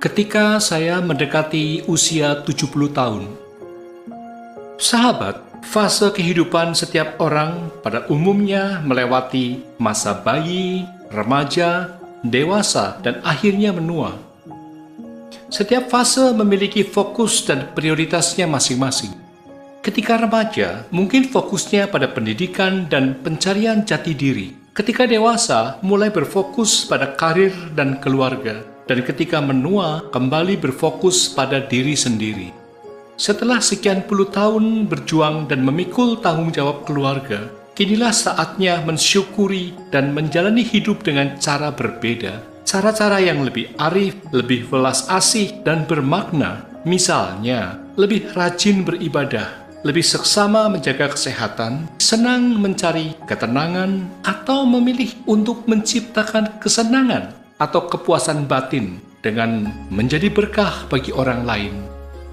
Ketika saya mendekati usia 70 tahun. Sahabat, fase kehidupan setiap orang pada umumnya melewati masa bayi, remaja, dewasa, dan akhirnya menua. Setiap fase memiliki fokus dan prioritasnya masing-masing. Ketika remaja, mungkin fokusnya pada pendidikan dan pencarian jati diri. Ketika dewasa, mulai berfokus pada karir dan keluarga. Dan ketika menua, kembali berfokus pada diri sendiri. Setelah sekian puluh tahun berjuang dan memikul tanggung jawab keluarga, kinilah saatnya mensyukuri dan menjalani hidup dengan cara berbeda. Cara-cara yang lebih arif, lebih welas asih, dan bermakna. Misalnya, lebih rajin beribadah, lebih seksama menjaga kesehatan, senang mencari ketenangan, atau memilih untuk menciptakan kesenangan atau kepuasan batin dengan menjadi berkah bagi orang lain.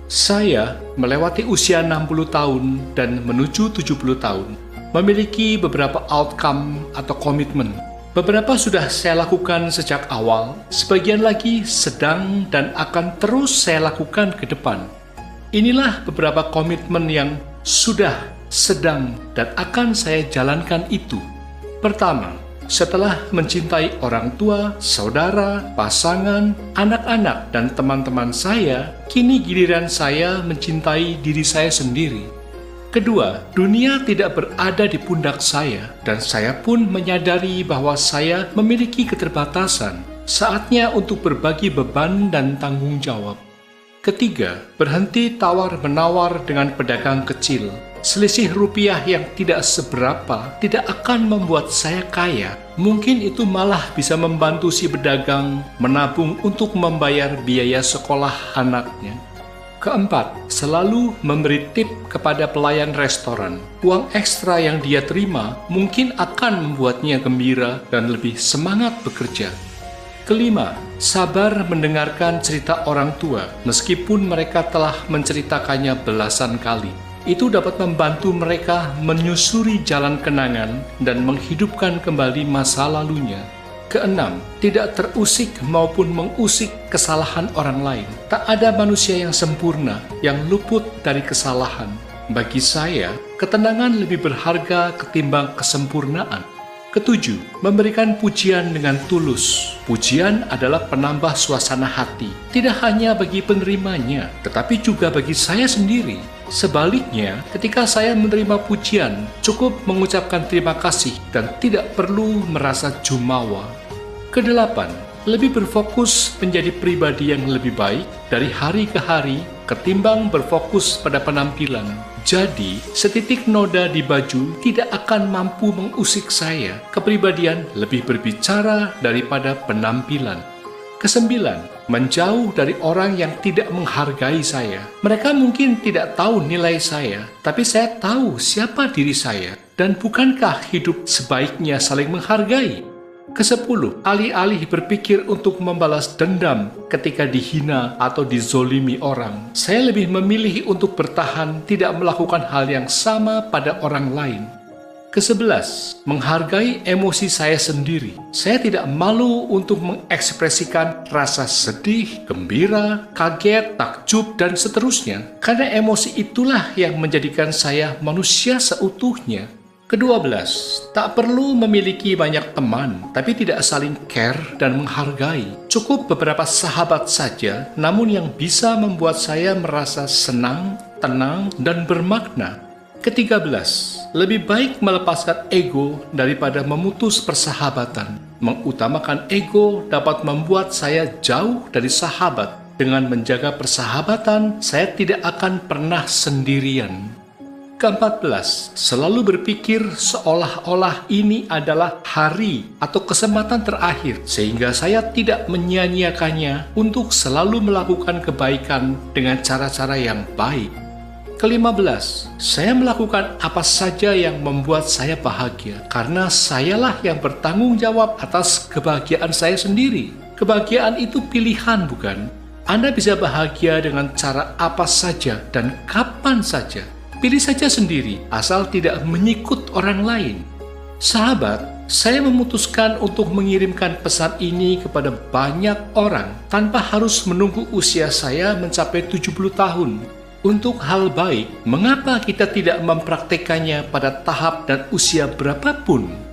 Saya melewati usia 60 tahun dan menuju 70 tahun, memiliki beberapa outcome atau komitmen. Beberapa sudah saya lakukan sejak awal, sebagian lagi sedang dan akan terus saya lakukan ke depan. Inilah beberapa komitmen yang sudah, sedang, dan akan saya jalankan itu. Pertama, setelah mencintai orang tua, saudara, pasangan, anak-anak, dan teman-teman saya, kini giliran saya mencintai diri saya sendiri. Kedua, dunia tidak berada di pundak saya, dan saya pun menyadari bahwa saya memiliki keterbatasan. Saatnya untuk berbagi beban dan tanggung jawab. Ketiga, berhenti tawar-menawar dengan pedagang kecil. Selisih rupiah yang tidak seberapa tidak akan membuat saya kaya. Mungkin itu malah bisa membantu si pedagang menabung untuk membayar biaya sekolah anaknya. Keempat, selalu memberi tip kepada pelayan restoran. Uang ekstra yang dia terima mungkin akan membuatnya gembira dan lebih semangat bekerja. Kelima, sabar mendengarkan cerita orang tua meskipun mereka telah menceritakannya belasan kali. Itu dapat membantu mereka menyusuri jalan kenangan dan menghidupkan kembali masa lalunya. Keenam, tidak terusik maupun mengusik kesalahan orang lain. Tak ada manusia yang sempurna, yang luput dari kesalahan. Bagi saya, ketenangan lebih berharga ketimbang kesempurnaan. Ketujuh, memberikan pujian dengan tulus. Pujian adalah penambah suasana hati, tidak hanya bagi penerimanya, tetapi juga bagi saya sendiri. Sebaliknya, ketika saya menerima pujian, cukup mengucapkan terima kasih dan tidak perlu merasa jumawa. Kedelapan, lebih berfokus menjadi pribadi yang lebih baik dari hari ke hari ketimbang berfokus pada penampilan. Jadi, setitik noda di baju tidak akan mampu mengusik saya. Kepribadian lebih berbicara daripada penampilan. Kesembilan, menjauh dari orang yang tidak menghargai saya. Mereka mungkin tidak tahu nilai saya, tapi saya tahu siapa diri saya. Dan bukankah hidup sebaiknya saling menghargai? Kesepuluh, alih-alih berpikir untuk membalas dendam ketika dihina atau dizolimi orang, saya lebih memilih untuk bertahan tidak melakukan hal yang sama pada orang lain. Kesebelas, menghargai emosi saya sendiri. Saya tidak malu untuk mengekspresikan rasa sedih, gembira, kaget, takjub, dan seterusnya, karena emosi itulah yang menjadikan saya manusia seutuhnya. Kedua-belas, tak perlu memiliki banyak teman, tapi tidak saling care dan menghargai. Cukup beberapa sahabat saja, namun yang bisa membuat saya merasa senang, tenang, dan bermakna. Ketiga-belas, lebih baik melepaskan ego daripada memutus persahabatan. Mengutamakan ego dapat membuat saya jauh dari sahabat. Dengan menjaga persahabatan, saya tidak akan pernah sendirian. Ke-14, selalu berpikir seolah-olah ini adalah hari atau kesempatan terakhir, sehingga saya tidak menyia-nyiakannya untuk selalu melakukan kebaikan dengan cara-cara yang baik. Ke-15, saya melakukan apa saja yang membuat saya bahagia, karena sayalah yang bertanggung jawab atas kebahagiaan saya sendiri. Kebahagiaan itu pilihan, bukan? Anda bisa bahagia dengan cara apa saja dan kapan saja. Pilih saja sendiri, asal tidak menyikut orang lain. Sahabat, Saya memutuskan untuk mengirimkan pesan ini kepada banyak orang tanpa harus menunggu usia saya mencapai 70 tahun. Untuk hal baik, mengapa kita tidak mempraktekannya pada tahap dan usia berapapun?